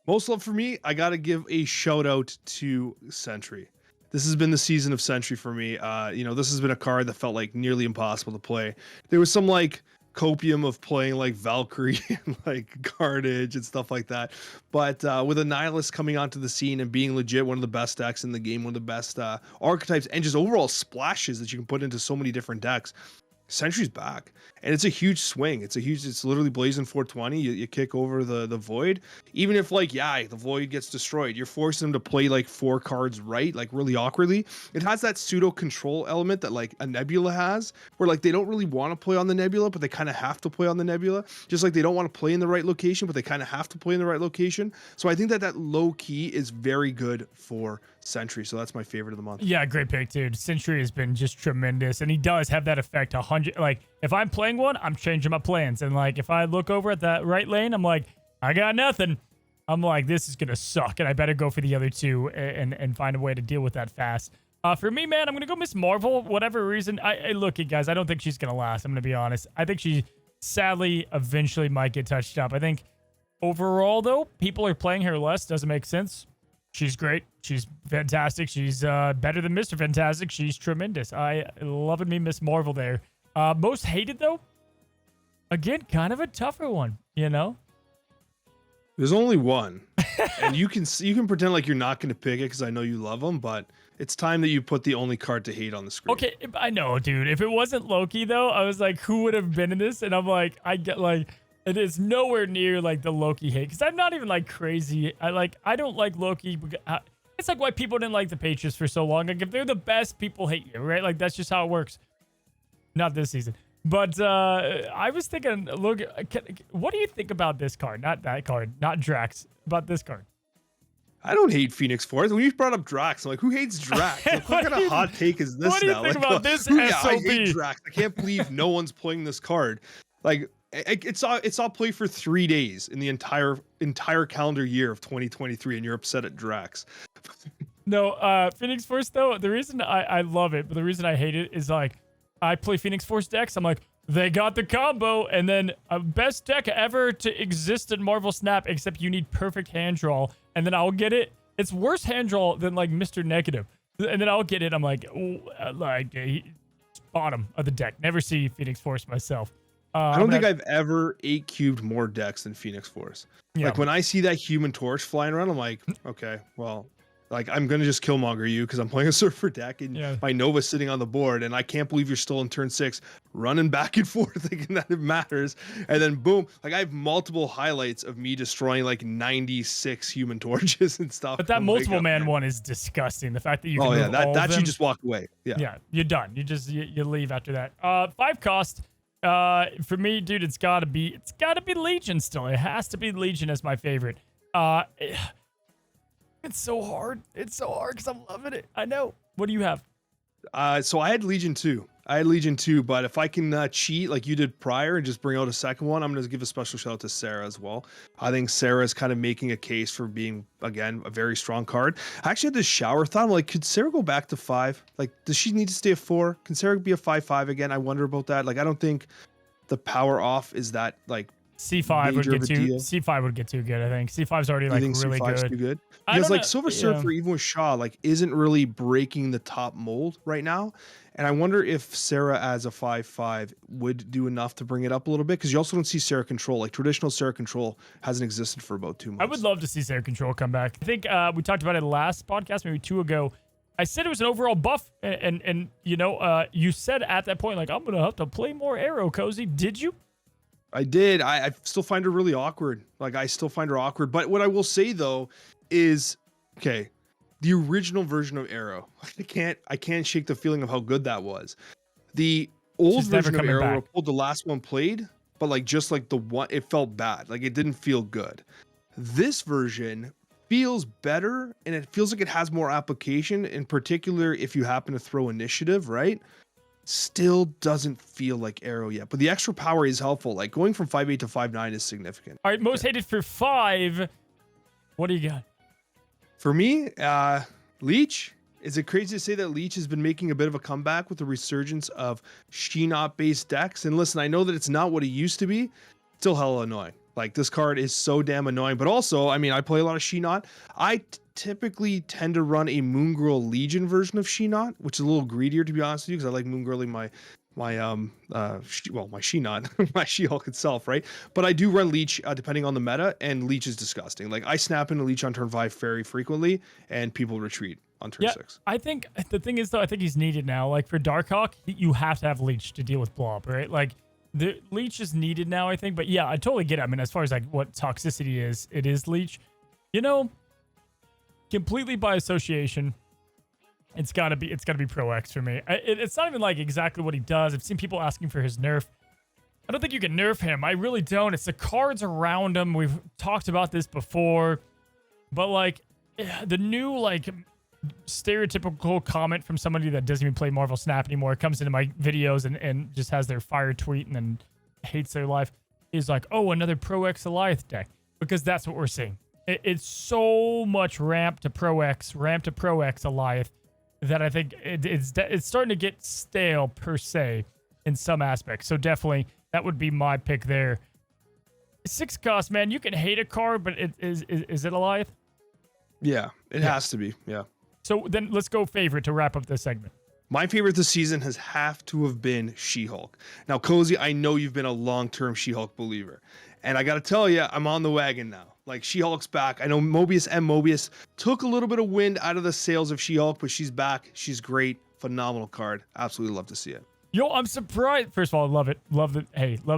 Most loved for me, I got to give a shout out to Sentry. This has been the season of Sentry for me. This has been a card that felt like nearly impossible to play. There was some like copium of playing like Valkyrie and like Carnage and stuff like that. But with Annihilus coming onto the scene and being legit one of the best decks in the game, one of the best archetypes and just overall splashes that you can put into so many different decks, Sentry's back. And it's a huge swing. It's literally Blazing 420. You kick over the Void. Even if the Void gets destroyed, you're forcing them to play like 4 cards right, like really awkwardly. It has that pseudo control element that like a Nebula has, where like they don't really want to play on the Nebula, but they kind of have to play on the Nebula. Just like they don't want to play in the right location, but they kind of have to play in the right location. So I think that low key is very good for Sentry. So that's my favorite of the month. Yeah, great pick, dude. Sentry has been just tremendous, and he does have that effect 100. Like if I'm playing one, I'm changing my plans, and like if I look over at that right lane, I'm like, I got nothing. I'm like, this is gonna suck, and I better go for the other 2 and find a way to deal with that fast. For me, man, I'm gonna go Miss Marvel. Whatever reason, I look, guys, I don't think she's gonna last. I'm gonna be honest. I think she sadly eventually might get touched up. I think overall, though, people are playing her less. Doesn't make sense. She's great. She's fantastic. She's better than Mr. Fantastic. She's tremendous. I loving me Miss Marvel there. Most hated though. Again, kind of a tougher one, you know. There's only one, and you can pretend like you're not going to pick it because I know you love them, but it's time that you put the only card to hate on the screen. Okay, I know, dude. If it wasn't Loki though, I was like, who would have been in this? And I'm like, I get like, it is nowhere near like the Loki hate because I'm not even like crazy. I don't like Loki. It's like why people didn't like the Patriots for so long. Like if they're the best, people hate you, right? Like that's just how it works. Not this season. But I was thinking, look, what do you think about this card? Not that card, not Drax, about this card. I don't hate Phoenix Force. When you brought up Drax, I'm like, who hates Drax? Like, what kind of hot take is this now? What do you think about this SOB? Yeah, I hate Drax. I can't believe no one's playing this card. Like, it's all play for 3 days in the entire calendar year of 2023, and you're upset at Drax. No, Phoenix Force, though, the reason I love it, but the reason I hate it is like, I play Phoenix Force decks. I'm like, they got the combo, and then best deck ever to exist in Marvel Snap, except you need perfect hand draw, and then I'll get it. It's worse hand draw than like Mr. Negative, and then I'll get it. I'm like, bottom of the deck. Never see Phoenix Force myself. I don't think I've ever 8-cubed more decks than Phoenix Force. Yeah. Like when I see that Human Torch flying around, I'm like, okay, well. Like, I'm going to just Killmonger you because I'm playing a Surfer deck and my Nova's sitting on the board. And I can't believe you're still in turn 6 running back and forth thinking that it matters. And then, boom. Like, I have multiple highlights of me destroying, like, 96 Human Torches and stuff. But that multiple man one is disgusting. The fact that you can move all that of you just walk away. Yeah. Yeah, you're done. You leave after that. 5 cost. For me, dude, it's got to be Legion still. It has to be Legion as my favorite. It's so hard. It's so hard because I'm loving it. I know. What do you have? So I had Legion 2. But if I can cheat like you did prior and just bring out a second one, I'm going to give a special shout out to Sarah as well. I think Sarah is kind of making a case for being, again, a very strong card. I actually had this shower thought. I'm like, could Sarah go back to 5? Like, does she need to stay a 4? Can Sarah be a 5/5 again? I wonder about that. Like, I don't think the power off is that, like, C5 would get too. C5 would get too good. I think C5's already like really good. Too good. Because like Silver Surfer, even with Shaw, like isn't really breaking the top mold right now. And I wonder if Sarah as a 5/5 would do enough to bring it up a little bit. Because you also don't see Sarah Control. Like traditional Sarah Control hasn't existed for about 2 months. I would love to see Sarah Control come back. I think we talked about it last podcast, maybe 2 ago. I said it was an overall buff, and you know, you said at that point like I'm gonna have to play more Arrow, Cozy. Did you? I did. I still find her really awkward. Like I still find her awkward. But what I will say though is, okay, the original version of Arrow. I can't shake the feeling of how good that was. The old version of Arrow, the last one played, but like just like the one, it felt bad. Like it didn't feel good. This version feels better, and it feels like it has more application. In particular, if you happen to throw initiative, right? Still doesn't feel like Arrow yet, but the extra power is helpful. Like going from 5/8 to 5/9 is significant. All right, most hated for 5. What do you got? For me, Leech. Is it crazy to say that Leech has been making a bit of a comeback with the resurgence of She-Not based decks? And listen, I know that it's not what it used to be. Still hella annoying. Like this card is so damn annoying, but also, I mean, I play a lot of She-Not. I typically tend to run a Moon Girl Legion version of She-Not, which is a little greedier to be honest with you, because I like Moon Girling my She-Not, my She-Hulk itself, right? But I do run Leech depending on the meta, and Leech is disgusting. Like I snap into Leech on turn 5 very frequently, and people retreat on turn 6. I think the thing is though, I think he's needed now. Like for Darkhawk, you have to have Leech to deal with Blob, right? Like the Leech is needed now, I think. But yeah, I totally get it. I mean, as far as like what toxicity is, it is Leech. You know, completely by association, it's gotta be Pro X for me. It's not even like exactly what he does. I've seen people asking for his nerf. I don't think you can nerf him. I really don't. It's the cards around him. We've talked about this before, but like the new like stereotypical comment from somebody that doesn't even play Marvel Snap anymore, comes into my videos and just has their fire tweet and then hates their life, is like, oh, another Pro X Goliath deck, because that's what we're seeing. It's so much ramp to Pro X Goliath. that I think it's starting to get stale per se in some aspects. So definitely that would be my pick there. 6 cost, man. You can hate a card, but is it Alioth? Yeah, it has to be. Yeah. So then let's go favorite to wrap up this segment. My favorite this season has have to have been She-Hulk. Now, Cozy, I know you've been a long-term She-Hulk believer, and I got to tell you, I'm on the wagon now. Like, She-Hulk's back. I know Mobius took a little bit of wind out of the sails of She-Hulk, but she's back. She's great. Phenomenal card. Absolutely love to see it. Yo, I'm surprised. First of all, I love it. Love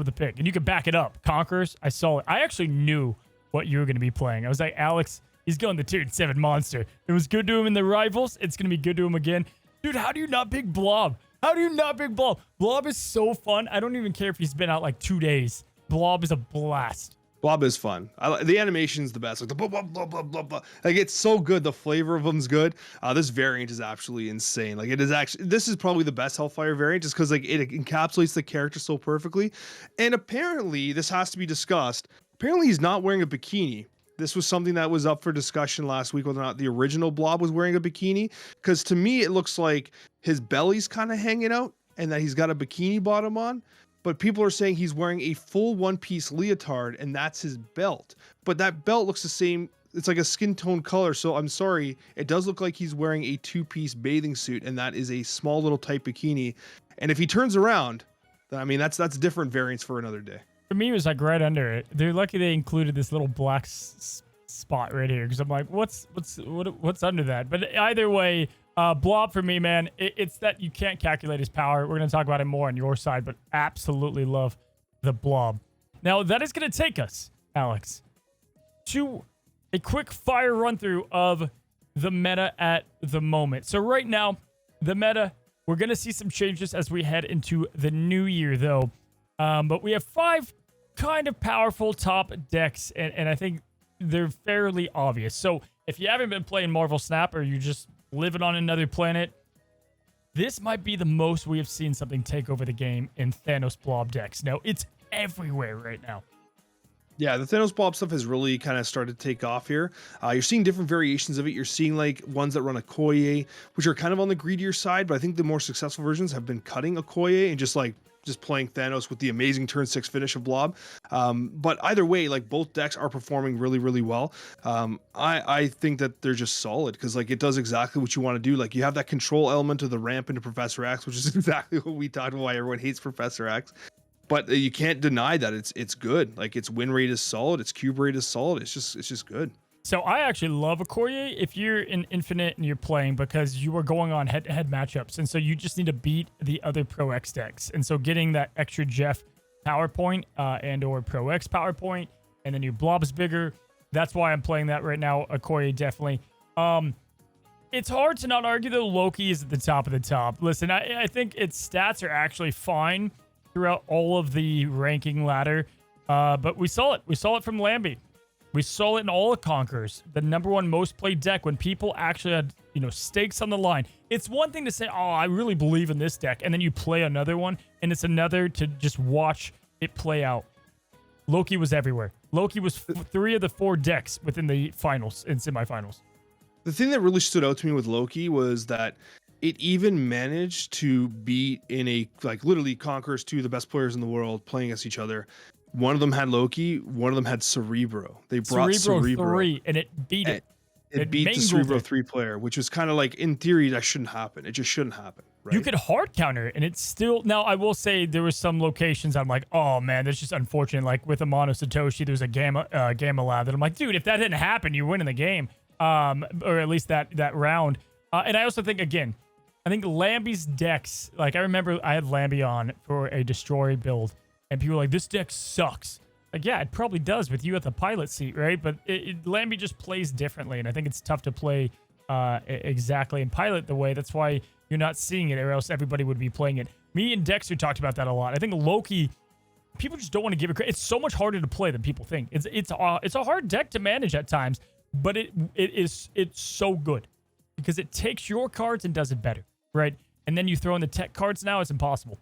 the pick. And you can back it up. Conquerors, I saw it. I actually knew what you were going to be playing. I was like, Alex, he's going the Tier 7 monster. It was good to him in the Rivals. It's going to be good to him again. Dude, how do you not pick Blob? How do you not pick Blob? Blob is so fun. I don't even care if he's been out like 2 days. Blob is a blast. Blob is fun. The animation's the best. Like the blah, blah, blah, blah, blah, blah. Like it's so good. The flavor of them's good. This variant is absolutely insane. Like it is actually, this is probably the best Hellfire variant just because like it encapsulates the character so perfectly. And apparently this has to be discussed. Apparently he's not wearing a bikini. This was something that was up for discussion last week, whether or not the original Blob was wearing a bikini. Because to me, it looks like his belly's kind of hanging out and that he's got a bikini bottom on. But people are saying he's wearing a full one-piece leotard and that's his belt. But that belt looks the same. It's like a skin tone color. So I'm sorry. It does look like he's wearing a 2-piece bathing suit and that is a small little tight bikini. And if he turns around, then I mean, that's different variants for another day. For me, it was like right under it. They're lucky they included this little black spot right here because I'm like, what's under that? But either way, Blob for me, man, it's that you can't calculate his power. We're going to talk about it more on your side, but absolutely love the Blob. Now, that is going to take us, Alex, to a quick fire run through of the meta at the moment. So right now, the meta, we're going to see some changes as we head into the new year, though. But we have 5 kind of powerful top decks, and I think they're fairly obvious. So if you haven't been playing Marvel Snap or you're just living on another planet, this might be the most we have seen something take over the game in Thanos Blob decks. Now, it's everywhere right now. Yeah, the Thanos Blob stuff has really kind of started to take off here. You're seeing different variations of it. You're seeing like ones that run Okoye, which are kind of on the greedier side, but I think the more successful versions have been cutting Okoye and just playing Thanos with the amazing turn 6 finish of Blob. But either way, like both decks are performing really, really well. I think that they're just solid because like it does exactly what you want to do. Like you have that control element of the ramp into Professor X, which is exactly what we talked about, why everyone hates Professor X. But you can't deny that it's good. Like its win rate is solid, its cube rate is solid. It's just good. So I actually love Okoye if you're in Infinite and you're playing because you are going on head-to-head matchups. And so you just need to beat the other Pro X decks. And so getting that extra Jeff PowerPoint and or Pro X PowerPoint, and then your blob is bigger. That's why I'm playing that right now. Okoye definitely. It's hard to not argue that Loki is at the top of the top. Listen, I think its stats are actually fine throughout all of the ranking ladder. But we saw it. We saw it from Lambie. We saw it in all of Conquerors, the #1 most played deck when people actually had, stakes on the line. It's one thing to say, oh, I really believe in this deck, and then you play another one, and it's another to just watch it play out. Loki was everywhere. Loki was 3 of the 4 decks within the finals and semifinals. The thing that really stood out to me with Loki was that it even managed to beat in a, literally Conquerors 2, the best players in the world playing against each other. One of them had Loki, one of them had Cerebro. They brought Cerebro 3, and it beat it. It beat the Cerebro 3 player, which was kind of like, in theory, that shouldn't happen. It just shouldn't happen, right? You could hard counter, and it's still... Now, I will say there was some locations I'm like, oh, man, that's just unfortunate. Like, with Amano Satoshi, there's a Gamma Lab that I'm like, dude, if that didn't happen, you're winning the game. Or at least that round. And I also think, again, I think Lambie's decks... Like, I remember I had Lambie on for a Destroy build, and people were like, this deck sucks. Like, yeah, it probably does with you at the pilot seat, right? But Lambie just plays differently, and I think it's tough to play exactly in pilot the way. That's why you're not seeing it, or else everybody would be playing it. Me and Dexter talked about that a lot. I think Loki, people just don't want to give it credit. It's so much harder to play than people think. It's a hard deck to manage at times, but it's so good because it takes your cards and does it better, right? And then you throw in the tech cards now, it's impossible.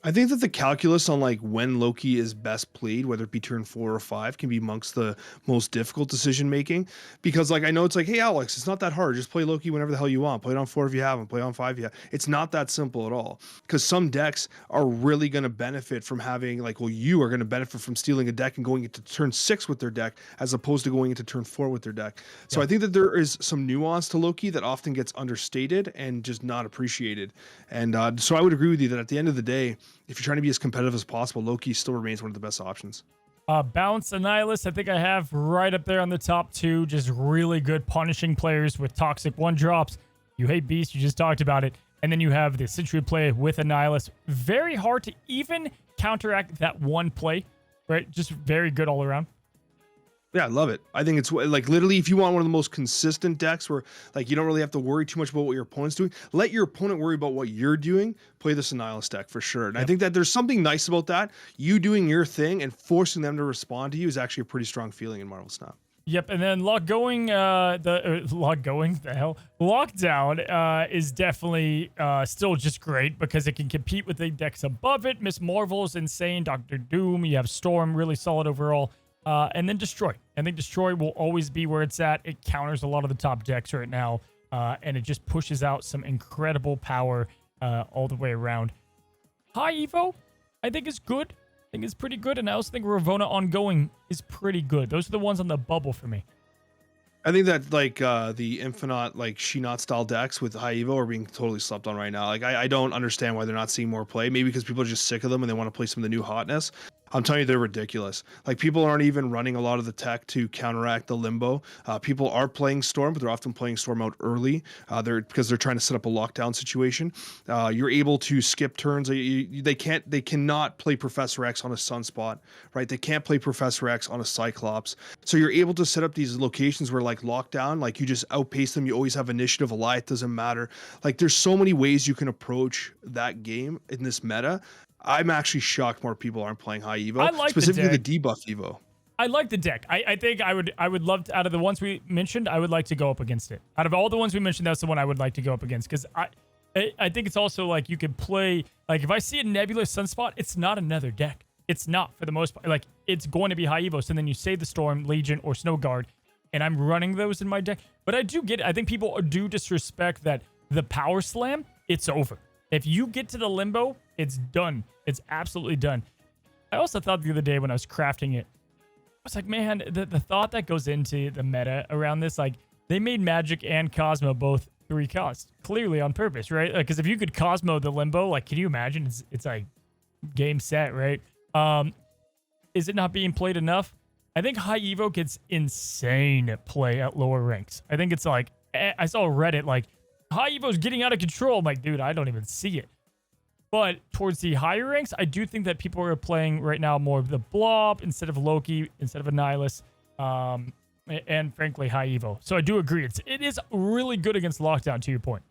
I think that the calculus on like when Loki is best played, whether it be turn 4 or 5, can be amongst the most difficult decision making. Because like I know it's like, hey Alex, it's not that hard. Just play Loki whenever the hell you want. Play it on 4 if you have him. Play it on 5 if you have. It's not that simple at all. Because some decks are really going to benefit from having like, well, you are going to benefit from stealing a deck and going into turn 6 with their deck as opposed to going into turn 4 with their deck. So I think that there is some nuance to Loki that often gets understated and just not appreciated. And so I would agree with you that at the end of the day, if you're trying to be as competitive as possible, Loki still remains one of the best options. Bounce Annihilus, I think I have right up there on the top 2. Just really good punishing players with toxic 1-drops. You hate Beast, you just talked about it. And then you have the Sentry play with Annihilus. Very hard to even counteract that one play, right? Just very good all around. Yeah, I love it. I think it's like literally if you want one of the most consistent decks where like you don't really have to worry too much about what your opponent's doing, let your opponent worry about what you're doing, play this Annihilus deck for sure. And I think that there's something nice about that. You doing your thing and forcing them to respond to you is actually a pretty strong feeling in Marvel Snap. Yep, and then Lockdown is definitely still just great because it can compete with the decks above it. Miss Marvel's insane, Doctor Doom, you have Storm, really solid overall. And then Destroy. I think Destroy will always be where it's at. It counters a lot of the top decks right now, and it just pushes out some incredible power all the way around. High Evo, I think is good. I think it's pretty good, and I also think Ravonna Ongoing is pretty good. Those are the ones on the bubble for me. I think that like the Infinite like She-Not style decks with high Evo are being totally slept on right now. Like I don't understand why they're not seeing more play. Maybe because people are just sick of them and they want to play some of the new hotness. I'm telling you, they're ridiculous. Like people aren't even running a lot of the tech to counteract the Limbo. People are playing Storm, but they're often playing Storm out early. Because they're trying to set up a lockdown situation. You're able to skip turns. They cannot play Professor X on a Sunspot, right? They can't play Professor X on a Cyclops. So you're able to set up these locations where like lockdown, like you just outpace them. You always have initiative. It doesn't matter. Like there's so many ways you can approach that game in this meta. I'm actually shocked more people aren't playing high Evo, I like specifically the debuff Evo. I like the deck. I think I would love to, out of the ones we mentioned, I would like to go up against it. Out of all the ones we mentioned, that's the one I would like to go up against because I think it's also like you could play, like if I see a Nebula Sunspot, it's not another deck. It's not for the most part. Like it's going to be high Evo. So then you save the Storm, Legion, or Snow Guard, and I'm running those in my deck. But I do get it. I think people do disrespect that the Power Slam, it's over. If you get to the Limbo, it's done. It's absolutely done. I also thought the other day when I was crafting it, I was like, man, the thought that goes into the meta around this, like they made Magic and Cosmo both 3 cost, clearly on purpose, right? Because if you could Cosmo the Limbo, like, can you imagine? It's like game set, right? Is it not being played enough? I think High Evo gets insane play at lower ranks. I think it's like, I saw Reddit, like, High Evo's getting out of control. I'm like, dude, I don't even see it. But towards the higher ranks, I do think that people are playing right now more of the Blob instead of Loki, instead of Annihilus, and frankly, High Evo. So I do agree. It is really good against Lockdown, to your point.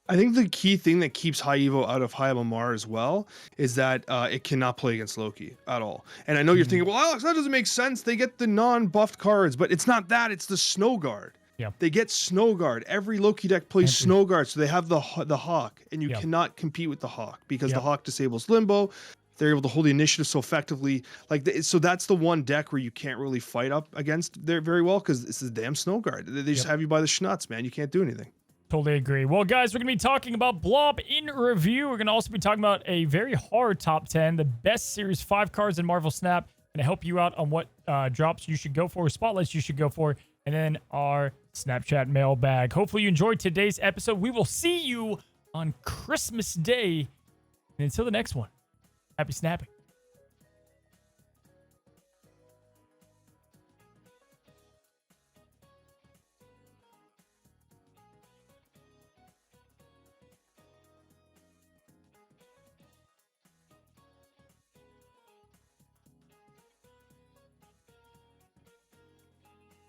I think the key thing that keeps High Evo out of High MMR as well is that it cannot play against Loki at all. And I know you're thinking, well, Alex, that doesn't make sense. They get the non-buffed cards, but it's not that. It's the Snow Guard. Yeah. They get Snow Guard. Every Loki deck plays Snow Guard, so they have the Hawk, and you cannot compete with the Hawk because the Hawk disables Limbo. They're able to hold the initiative so effectively. So that's the one deck where you can't really fight up against there very well because it's the damn Snow Guard. They just have you by the schnutz, man. You can't do anything. Totally agree. Well, guys, we're going to be talking about Blob in review. We're going to also be talking about a very hard top 10, the best Series 5 cards in Marvel Snap, and to help you out on what drops you should go for, spotlights you should go for, and then our Snapchat mailbag. Hopefully you enjoyed today's episode. We will see you on Christmas Day. And until the next one, happy snapping.